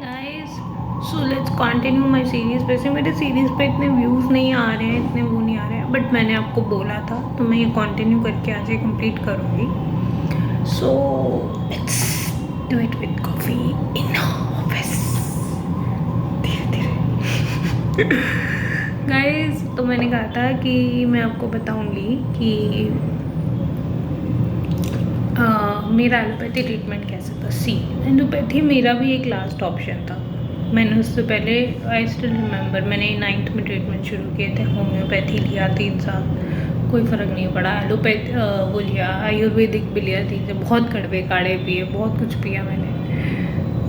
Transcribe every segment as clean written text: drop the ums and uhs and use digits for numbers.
Guys, so let's continue my series. वैसे मेरे series पे इतने व्यूज़ नहीं आ रहे हैं, इतने वो नहीं आ रहे हैं, बट मैंने आपको बोला था तो मैं ये कंटिन्यू करके आज ये कंप्लीट करूँगी। So let's do it with coffee in office. धीरे धीरे गाइस, तो मैंने कहा था कि मैं आपको बताऊँगी कि मेरा एलोपैथी ट्रीटमेंट कैसे था। सी, एलोपैथी मेरा भी एक लास्ट ऑप्शन था। मैंने उससे पहले आई स्टिल रिमेंबर मैंने 9th में ट्रीटमेंट शुरू किए थे। होम्योपैथी लिया 3 साल, कोई फ़र्क नहीं पड़ा। एलोपैथी वो लिया, आयुर्वेदिक भी लिया 3 साल, बहुत कड़वे काढ़े पिए, बहुत कुछ पिया मैंने,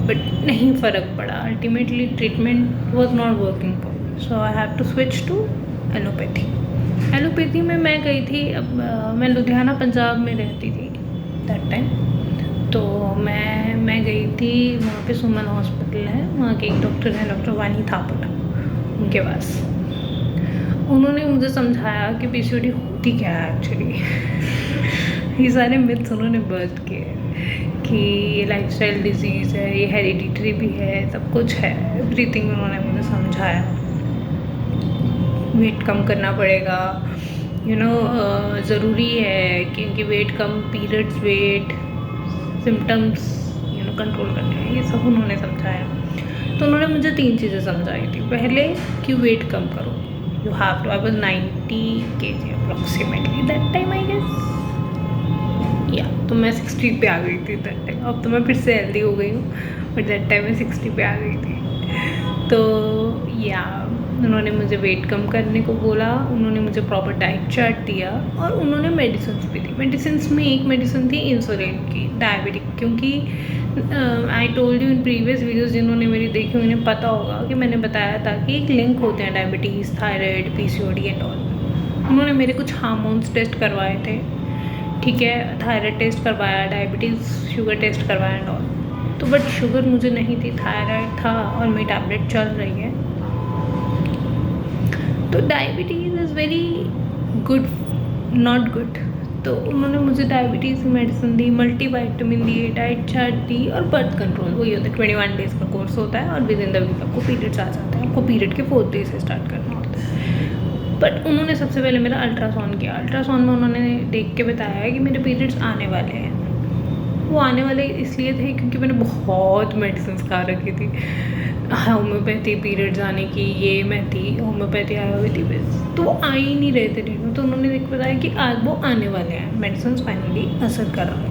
बट नहीं फ़र्क पड़ा। Ultimately treatment was not working for me, so I have to switch to allopathy. Allopathy में मैं गई थी, अब मैं लुधियाना पंजाब में रहती थी दैट टाइम। तो मैं गई थी वहाँ पे, सुमन हॉस्पिटल है, वहाँ के एक डॉक्टर हैं, डॉक्टर वानी थापट, उनके पास। उन्होंने मुझे समझाया कि पीसीओडी होती क्या है एक्चुअली। ये सारे मिथ्स उन्होंने बर्स्ट किए कि ये लाइफस्टाइल डिजीज़ है, ये हेरिडिटरी भी है, सब कुछ है, एवरीथिंग उन्होंने मुझे समझाया। वेट कम करना पड़ेगा, ज़रूरी है, क्योंकि वेट कम, पीरियड्स वेट, सिम्टम्स कंट्रोल करने हैं, ये सब उन्होंने समझाया। तो उन्होंने मुझे 3 चीज़ें समझाई थी। पहले कि वेट कम करो, you have to. I was 90 kg approximately that time, I guess, या तो मैं 60 पे आ गई थी दैट टाइम। अब तो मैं फिर से हेल्दी हो गई हूँ, बट दैट टाइम मैं 60 पे आ गई थी। तो या उन्होंने मुझे वेट कम करने को बोला, उन्होंने मुझे प्रॉपर डाइट चार्ट दिया, और उन्होंने मेडिसिन भी दी। मेडिसिन में एक मेडिसिन थी इंसुलिन की, डायबिटिक, क्योंकि I told you in previous videos, जिन्होंने मेरी देखी उन्हें पता होगा कि मैंने बताया था कि एक लिंक होते हैं diabetes, thyroid, PCOD and all. उन्होंने मेरे कुछ हार्मोन्स टेस्ट करवाए थे, ठीक है, थायराइड टेस्ट करवाया, डायबिटीज़ शुगर टेस्ट करवाया एंड ऑल। तो बट शुगर मुझे नहीं थी, थायराइड था, और मेरी टैबलेट चल रही है। तो diabetes is very good, not good. तो उन्होंने मुझे डायबिटीज़ की मेडिसिन दी, मल्टीविटामिन दिए, डाइट चार्ट दी, और बर्थ कंट्रोल। वही होता है, 21 डेज़ का कोर्स होता है, और विद इन द वीक आपको पीरियड्स आ जाते हैं। आपको पीरियड के 4th डे से स्टार्ट करना होता है। बट उन्होंने सबसे पहले मेरा अल्ट्रासाउंड किया। अल्ट्रासाउंड में उन्होंने देख के बताया कि मेरे पीरियड्स आने वाले हैं। वो आने वाले इसलिए थे क्योंकि मैंने बहुत मेडिसिन खा रखी थी। होम्योपैथी पीरियड्स आने की, ये मैं थी होम्योपैथी आयुर्वेदिक बेस, तो वो आ ही नहीं रहे थे ट्रीटमेंट। तो उन्होंने देख बताया कि आज वो आने वाले हैं, मेडिसिन फाइनली असर कर रहा है,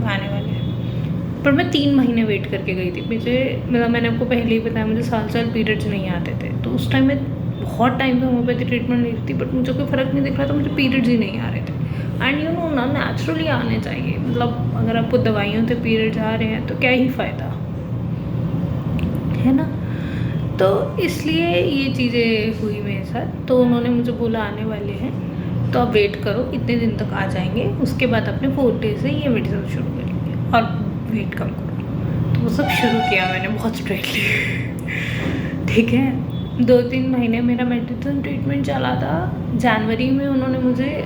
आने वाले हैं। पर मैं 3 महीने वेट करके गई थी। मतलब मैंने आपको पहले ही बताया, मुझे साल पीरियड्स नहीं आते थे। तो उस टाइम मैं बहुत टाइम से होम्योपैथी ट्रीटमेंट ले रही थी, बट मुझे कोई फ़र्क नहीं दिख रहा था, मुझे पीरियड्स ही नहीं आ रहे थे। एंड ना नेचुरली आने चाहिए। मतलब अगर आपको दवाइयों से पीरियड्स आ रहे हैं तो क्या ही फ़ायदा है ना। तो इसलिए ये चीज़ें हुई मेरे साथ। तो उन्होंने मुझे बोला आने वाले हैं, तो आप वेट करो, इतने दिन तक आ जाएंगे, उसके बाद अपने 4th डे से ये मेडिसिन शुरू करेंगे, और वेट कम करो। तो वो सब शुरू किया मैंने बहुत स्ट्रिक्टली, ठीक है। 2-3 महीने मेरा मेडिसिन ट्रीटमेंट चला था। जनवरी में उन्होंने मुझे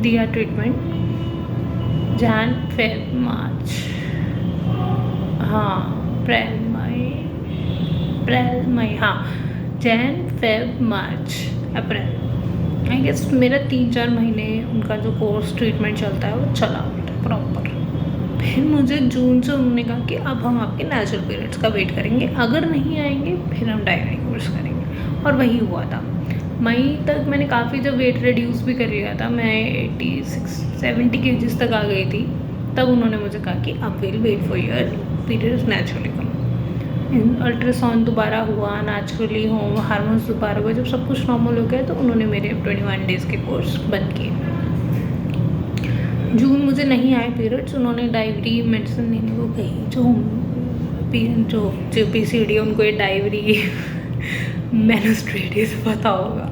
दिया ट्रीटमेंट, जन फेब मार्च, हाँ अप्रैल मई, हाँ Jan Feb March April, I guess मेरा 3-4 महीने उनका जो कोर्स ट्रीटमेंट चलता है वो चला बेटा प्रॉपर। फिर मुझे जून से उन्होंने कहा कि अब हम आपके नेचुरल पीरियड्स का वेट करेंगे, अगर नहीं आएंगे फिर हम डायरी कोर्स करेंगे, और वही हुआ था। मई तक मैंने काफ़ी जब वेट रिड्यूस भी कर लिया था, मैं 86-70 kg तक आ गई थी। तब उन्होंने मुझे कहा कि अब will wait for your periods naturally come. Ultrasound दोबारा हुआ, नेचुरली हो, हार्मोन्स दोबारा हुए, जब सब कुछ नॉर्मल हो गया तो उन्होंने मेरे 21 डेज़ के कोर्स बंद किए। जून मुझे नहीं आए पीरियड्स, उन्होंने डायरी मेडिसिन लेने को कही। जो पीसीओडी है उनको ये डायरी मेनस्ट्रेटिव पता होगा,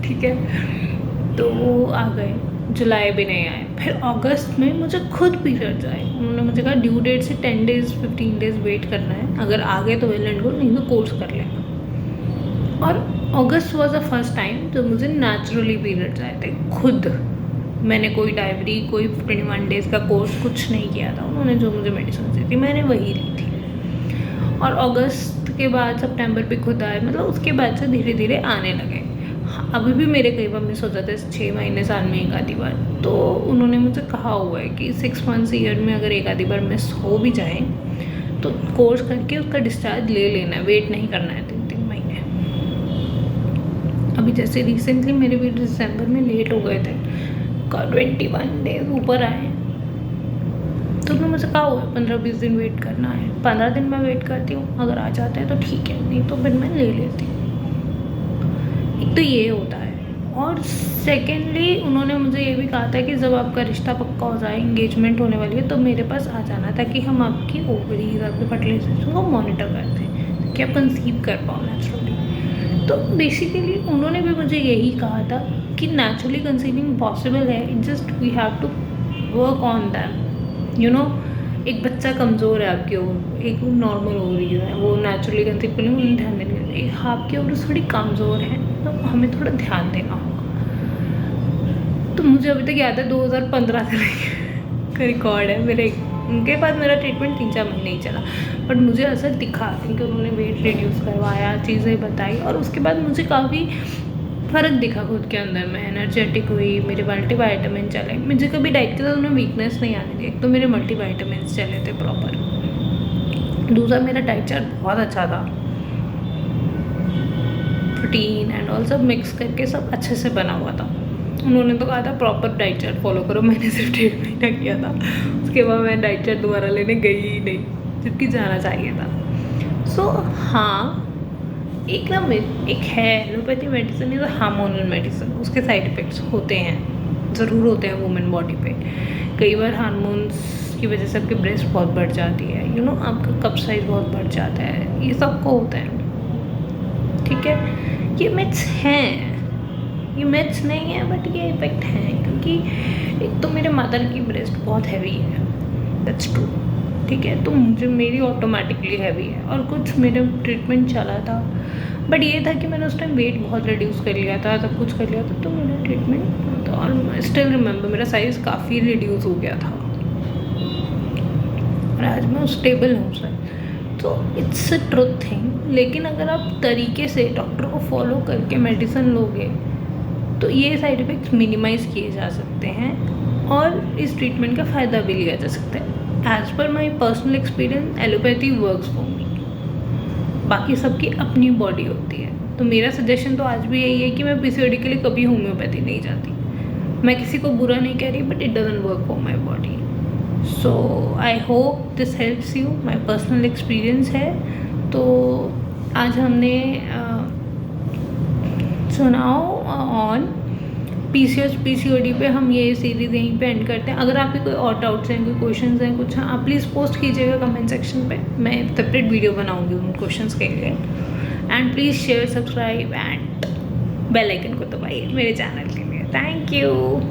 ठीक है। तो वो आ गए, जुलाई भी नहीं आए। फिर अगस्त में मुझे खुद पीरियड्स आए। उन्होंने मुझे कहा ड्यू डेट से 10 डेज़ 15 डेज़ वेट करना है, अगर आ गए तो वेल एंड गुड, नहीं तो कोर्स कर लेना। और अगस्त वॉज द फर्स्ट टाइम जब मुझे नेचुरली पीरियड्स आए थे खुद। मैंने कोई डायरी, कोई 21 डेज़ का कोर्स कुछ नहीं किया था। उन्होंने जो मुझे मेडिसिन दी थी मैंने वही ली थी। और अगस्त के बाद सितंबर पे खुद आए, मतलब उसके बाद से धीरे धीरे आने लगे। हाँ, अभी भी मेरे कई बार मिस हो जाते हैं 6 महीने साल में एक आधी बार। तो उन्होंने मुझे कहा हुआ है कि 6 मंथ्स ईयर में अगर एक आधी बार मिस हो भी जाए तो कोर्स करके उसका डिस्चार्ज ले लेना है, वेट नहीं करना है 3-3 महीने। अभी जैसे रिसेंटली मेरे भी दिसंबर में लेट हो गए थे, 21 डेज ऊपर आए, तो उन्होंने मुझे कहा हुआ है 15-20 दिन वेट करना है। 15 दिन मैं वेट करती हूँ, अगर आ जाते हैं तो ठीक है, नहीं तो फिर मैं ले लेती हूँ। एक तो ये होता है, और सेकेंडली उन्होंने मुझे ये भी कहा था कि जब आपका रिश्ता पक्का हो जाए, इंगेजमेंट होने वाली है, तो मेरे पास आ जाना, ताकि हम आपकी ओवरीज, आपके फर्टिलाइजेशन को मॉनिटर करते हैं ताकि आप कंसीव कर पाओ नेचुरली। तो बेसिकली उन्होंने भी मुझे यही कहा था कि नेचुरली कंसीविंग पॉसिबल है, just we have to work on them, you know. एक बच्चा कमज़ोर है आपकी ओवर, एक नॉर्मल ओवरीज है, वो नेचुरली कंसीव करने में उन्हें ध्यान देने के, आपकी ओवरीज थोड़ी कमज़ोर है, तो हमें थोड़ा ध्यान देना होगा। तो मुझे अभी तक याद है 2015 का रिकॉर्ड है मेरे, उनके पास मेरा ट्रीटमेंट 3-4 महीने ही चला, बट मुझे असर दिखा क्योंकि उन्होंने वेट रिड्यूस करवाया, चीज़ें बताई, और उसके बाद मुझे काफ़ी फ़र्क दिखा खुद के अंदर। मैं एनर्जेटिक हुई, मेरे मल्टीवाइटामिन चले, मुझे कभी डाइट के साथ उन्हें वीकनेस नहीं आने दी। एक तो मेरे मल्टीवाइटामिन चले थे प्रॉपर, दूसरा मेरा डाइट चार्ट बहुत अच्छा था, प्रोटीन एंड ऑल सब मिक्स करके सब अच्छे से बना हुआ था। उन्होंने तो कहा था प्रॉपर डाइट चार्ट फॉलो करो, मैंने सिर्फ 1.5 महीना किया था, उसके बाद मैं डाइट चार्ट दोबारा लेने गई ही नहीं, जबकि जाना चाहिए था। सो हाँ, एक ना एक है allopathy medicine is a hormonal medicine, उसके साइड इफ़ेक्ट्स होते हैं, ज़रूर होते हैं वुमेन बॉडी पे। कई बार हार्मोन्स की वजह से आपकी ब्रेस्ट बहुत बढ़ जाती है, यू नो, आपका कप साइज बहुत बढ़ जाता है, ये सबको होता है, ठीक है। ये मिथ्स हैं, ये मिथ्स नहीं है, बट ये इफेक्ट हैं, क्योंकि एक तो मेरे मदर की ब्रेस्ट बहुत हैवी है, दैट्स ट्रू, ठीक है, तो मुझे मेरी ऑटोमेटिकली हैवी है, और कुछ मेरा ट्रीटमेंट चला था, बट ये था कि मैंने उस टाइम वेट बहुत रिड्यूस कर लिया था, सब कुछ कर लिया था, तो मेरा ट्रीटमेंट, और स्टिल रिमेंबर मेरा साइज़ काफ़ी रिड्यूस हो गया था, और आज मैं स्टेबल हूँ सर। तो इट्स अ ट्रुथ थिंग। लेकिन अगर आप तरीके से डॉक्टर को फॉलो करके मेडिसिन लोगे तो ये साइड इफ़ेक्ट्स मिनिमाइज़ किए जा सकते हैं, और इस ट्रीटमेंट का फ़ायदा भी लिया जा सकता है। As per my personal experience, allopathy works for me, बाकी सबकी अपनी बॉडी होती है। तो मेरा सजेशन तो आज भी यही है कि मैं पीसीओडी के लिए कभी होम्योपैथी नहीं जाती। मैं किसी को बुरा नहीं कह रही, but it doesn't work for my body. So I hope this helps you, my personal experience है। तो आज हमने सुनाओ ऑन पीसीएस पीसीओडी पे हम ये सीरीज़ यहीं पे एंड करते हैं। अगर आपके कोई और डाउट्स हैं, कोई क्वेश्चंस हैं कुछ, आप प्लीज़ पोस्ट कीजिएगा कमेंट सेक्शन पे, मैं सेपरेट वीडियो बनाऊंगी उन क्वेश्चंस के लिए। And please share, subscribe and bell icon को दबाइए मेरे चैनल के लिए। Thank you.